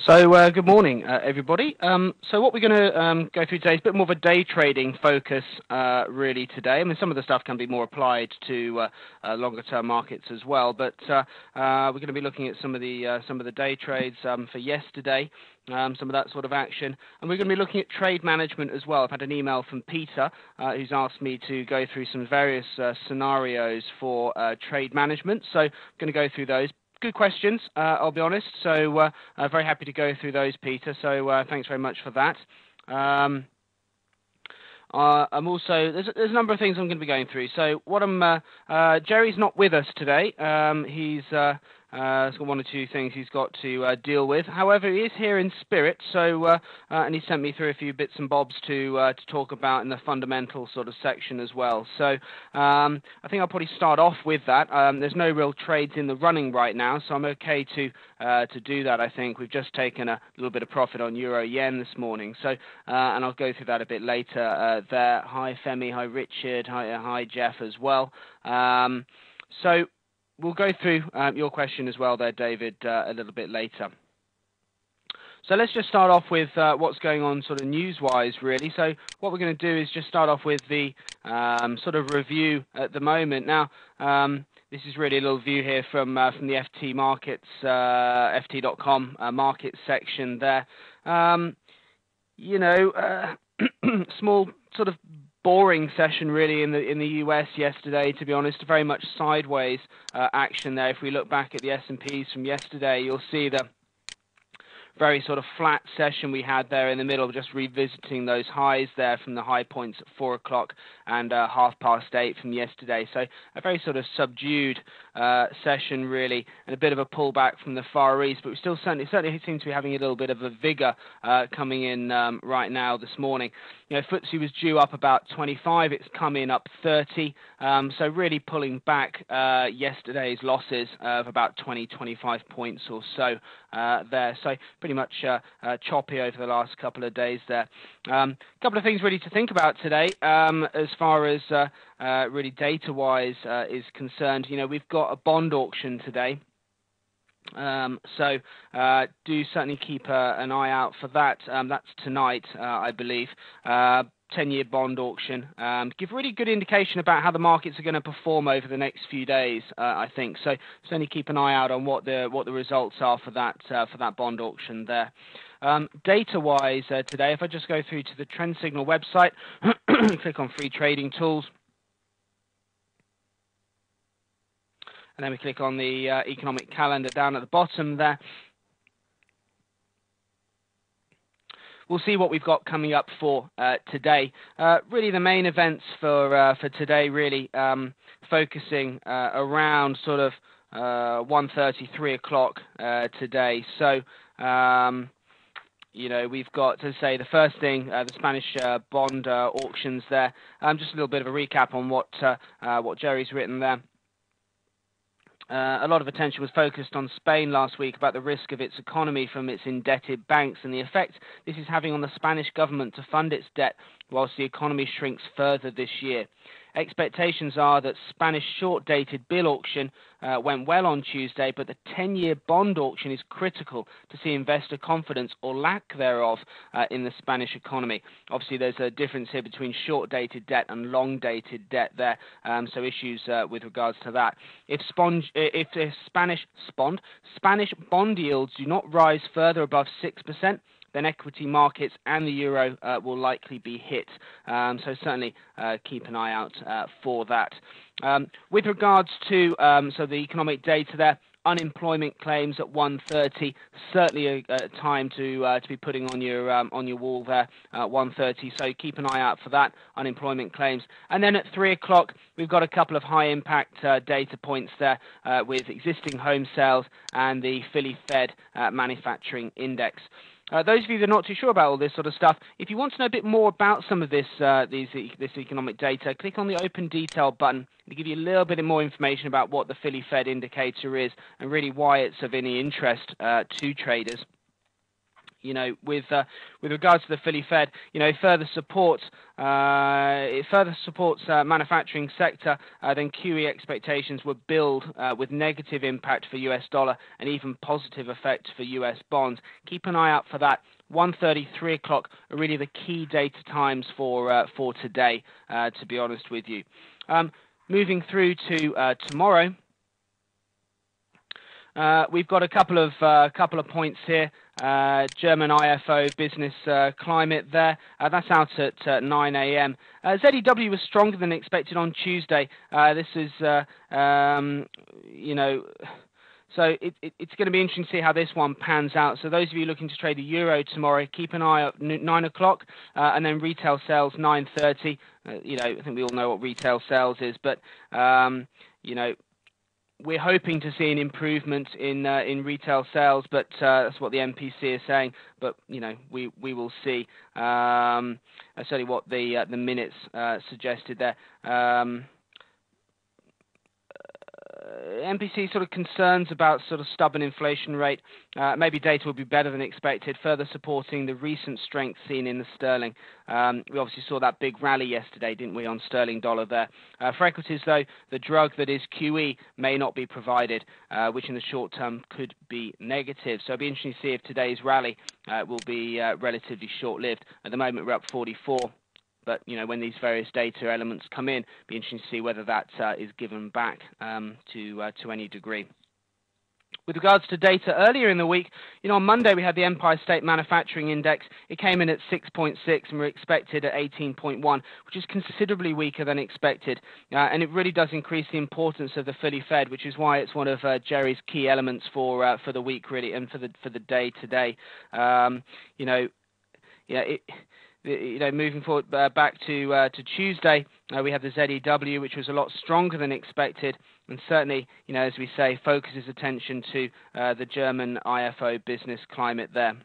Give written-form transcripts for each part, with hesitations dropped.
So good morning, everybody. So what we're going to go through today is a bit more of a day trading focus, really today. I mean, some of the stuff can be more applied to longer term markets as well, but we're going to be looking at some of the day trades for yesterday, some of that sort of action, and we're going to be looking at trade management as well. I've had an email from Peter who's asked me to go through some various scenarios for trade management, so I'm going to go through those. Good questions, I'll be honest. So very happy to go through those, Peter. So thanks very much for that. I'm also there's a number of things I'm going to be going through. So what Jerry's not with us today. He's got one or two things he's got to deal with. However, he is here in spirit. So and he sent me through a few bits and bobs to talk about in the fundamental sort of section as well. So I think I'll probably start off with that. There's no real trades in the running right now, so I'm okay to do that. I think we've just taken a little bit of profit on Euro Yen this morning. So and I'll go through that a bit later. There, hi Femi, hi Richard, hi Jeff as well. So we'll go through your question as well there, David, a little bit later. So let's just start off with what's going on sort of news-wise, really. So what we're going to do is just start off with the sort of review at the moment. Now, this is really a little view here from the FT Markets, FT.com markets section there. Small sort of boring session really in the US yesterday, to be honest. Very much sideways action there. If we look back at the S&Ps from yesterday, you'll see the very sort of flat session we had there in the middle, just revisiting those highs there from the high points at 4 o'clock and 8:30 from yesterday. So a very sort of subdued session really, and a bit of a pullback from the Far East, but we still certainly seem to be having a little bit of a vigor coming in right now this morning. FTSE was due up about 25, it's come in up 30, so really pulling back yesterday's losses of about 25 points or so there. So pretty much choppy over the last couple of days there. Couple of things really to think about today as far as really data-wise is concerned. We've got a bond auction today. So do certainly keep an eye out for that. That's tonight, I believe. 10-year bond auction. Give really good indication about how the markets are going to perform over the next few days, I think. So certainly keep an eye out on what the results are for that bond auction there. Data-wise today, if I just go through to the Trend Signal website, click on Free Trading Tools, and then we click on the economic calendar down at the bottom there. We'll see what we've got coming up for today. Really, the main events for today, really focusing around sort of 1:30, 3 o'clock today. So, we've got to say the first thing, the Spanish bond auctions there. Just a little bit of a recap on what Jerry's written there. A lot of attention was focused on Spain last week about the risk of its economy from its indebted banks and the effect this is having on the Spanish government to fund its debt whilst the economy shrinks further this year. Expectations are that Spanish short-dated bill auction went well on Tuesday, but the 10-year bond auction is critical to see investor confidence or lack thereof in the Spanish economy. Obviously, there's a difference here between short-dated debt and long-dated debt there, so issues with regards to that. If Spanish bond yields do not rise further above 6%, then equity markets and the euro will likely be hit. So certainly keep an eye out for that. With regards to the economic data there, unemployment claims at 1:30, certainly a time to be putting on your wall there, 1:30. So keep an eye out for that, unemployment claims. And then at 3 o'clock, we've got a couple of high impact data points there with existing home sales and the Philly Fed manufacturing index. Those of you that are not too sure about all this sort of stuff, if you want to know a bit more about some of this economic data, click on the Open Detail button to give you a little bit more information about what the Philly Fed indicator is and really why it's of any interest to traders. With regards to the Philly Fed, it further supports manufacturing sector. Then QE expectations would build with negative impact for US dollar and even positive effect for US bonds. Keep an eye out for that. 1:30, 3 o'clock are really the key data times for today. To be honest with you, moving through to tomorrow. We've got a couple of points here. German IFO business climate there. That's out at 9 a.m. ZEW was stronger than expected on Tuesday. This is, so it's going to be interesting to see how this one pans out. So those of you looking to trade the euro tomorrow, keep an eye out 9 o'clock, and then retail sales 9:30. I think we all know what retail sales is, but we're hoping to see an improvement in retail sales, but that's what the MPC is saying. But we will see. That's certainly what the minutes suggested there. MPC sort of concerns about sort of stubborn inflation rate. Maybe data will be better than expected, further supporting the recent strength seen in the sterling. We obviously saw that big rally yesterday, didn't we, on sterling dollar there. For equities, though, the drug that is QE may not be provided, which in the short term could be negative. So it'll be interesting to see if today's rally will be relatively short-lived. At the moment, we're up 44. But when these various data elements come in, it'll be interesting to see whether that is given back to any degree. With regards to data earlier in the week, on Monday we had the Empire State Manufacturing Index. It came in at 6.6 and we're expected at 18.1, which is considerably weaker than expected. And it really does increase the importance of the Philly Fed, which is why it's one of Jerry's key elements for the week really and for the day today. Moving forward back to Tuesday, we have the ZEW, which was a lot stronger than expected, and certainly, as we say, focuses attention to the German IFO business climate there.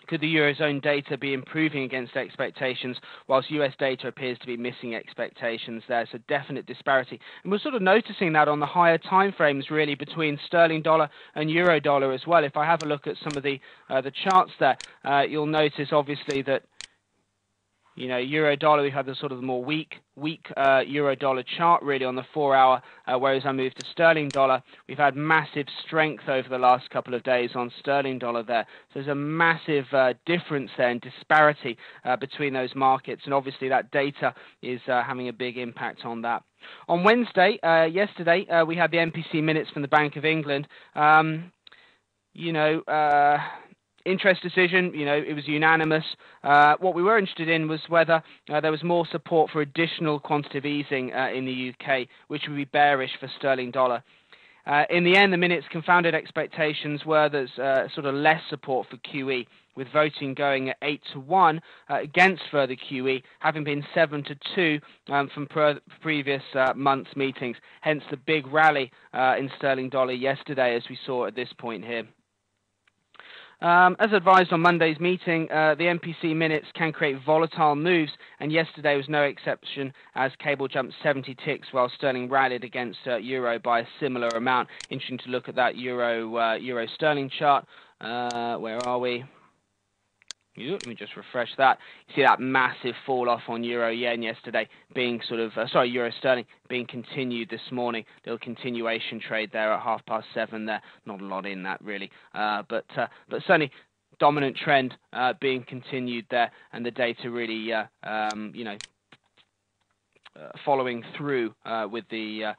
Could the Eurozone data be improving against expectations, whilst US data appears to be missing expectations there? So definite disparity. And we're sort of noticing that on the higher time frames, really, between sterling dollar and euro dollar as well. If I have a look at some of the charts there, you'll notice, obviously, that euro dollar, we have the sort of more weak euro dollar chart really on the 4 hour, whereas I move to sterling dollar, we've had massive strength over the last couple of days on sterling dollar there. So there's a massive difference there and disparity between those markets, and obviously that data is having a big impact on that. On Wednesday, yesterday, we had the MPC minutes from the Bank of England. Interest decision, it was unanimous. What we were interested in was whether there was more support for additional quantitative easing in the UK, which would be bearish for sterling dollar. In the end, the minutes confounded expectations were there's sort of less support for QE, with voting going at 8-1 against further QE, having been 7-2 from previous month's meetings. Hence the big rally in sterling dollar yesterday, as we saw at this point here. As advised on Monday's meeting, the MPC minutes can create volatile moves, and yesterday was no exception as cable jumped 70 ticks while sterling rallied against euro by a similar amount. Interesting to look at that euro sterling chart. Where are we? Let me just refresh that. You see that massive fall off on euro yen yesterday being euro sterling being continued this morning. Little continuation trade there at 7:30 there. Not a lot in that really, but certainly dominant trend being continued there, and the data really following through with the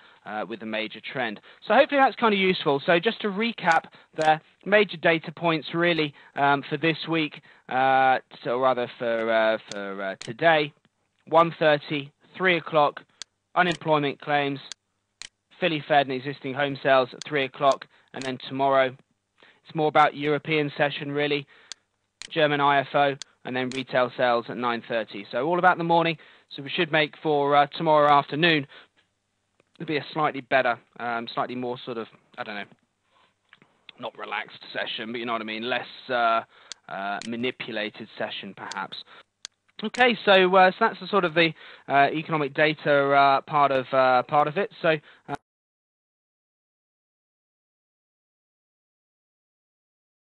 major trend. So hopefully that's kind of useful. So just to recap, the major data points really for this week, for today: 1:30, 3 o'clock, unemployment claims, Philly Fed and existing home sales at 3 o'clock, and then tomorrow it's more about European session really, German IFO, and then retail sales at 9:30. So all about the morning. So we should make for tomorrow afternoon, it'll be a slightly better, slightly more sort of, I don't know, not relaxed session, but you know what I mean, less manipulated session perhaps. Okay, so that's the sort of the economic data part of it. So.